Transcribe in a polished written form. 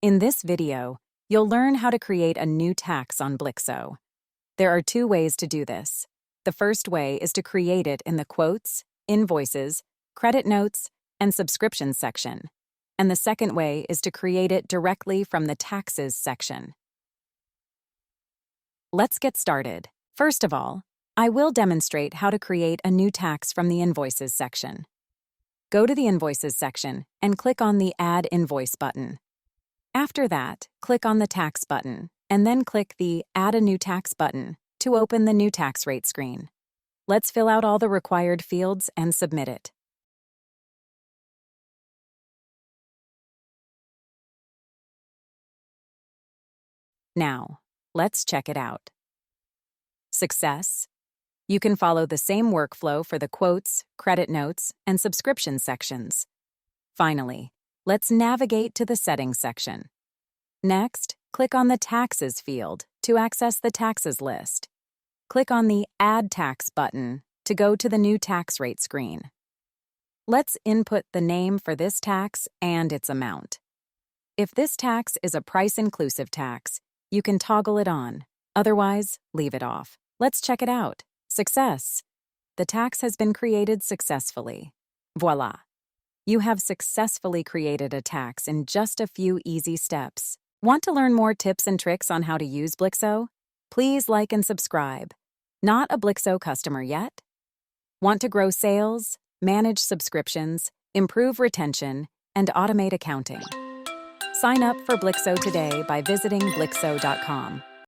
In this video, you'll learn how to create a new tax on Blixo. There are two ways to do this. The first way is to create it in the Quotes, Invoices, Credit Notes, and Subscriptions section. And the second way is to create it directly from the Taxes section. Let's get started. First of all, I will demonstrate how to create a new tax from the Invoices section. Go to the Invoices section and click on the Add Invoice button. After that, click on the Tax button, and then click the Add a New Tax button to open the New Tax Rate screen. Let's fill out all the required fields and submit it. Now, let's check it out. Success. You can follow the same workflow for the Quotes, Credit Notes, and Subscription sections. Finally, let's navigate to the Settings section. Next, click on the Taxes field to access the taxes list. Click on the Add Tax button to go to the New Tax Rate screen. Let's input the name for this tax and its amount. If this tax is a price-inclusive tax, you can toggle it on. Otherwise, leave it off. Let's check it out. Success! The tax has been created successfully. Voila! You have successfully created a tax in just a few easy steps. Want to learn more tips and tricks on how to use Blixo? Please like and subscribe. Not a Blixo customer yet? Want to grow sales, manage subscriptions, improve retention, and automate accounting? Sign up for Blixo today by visiting Blixo.com.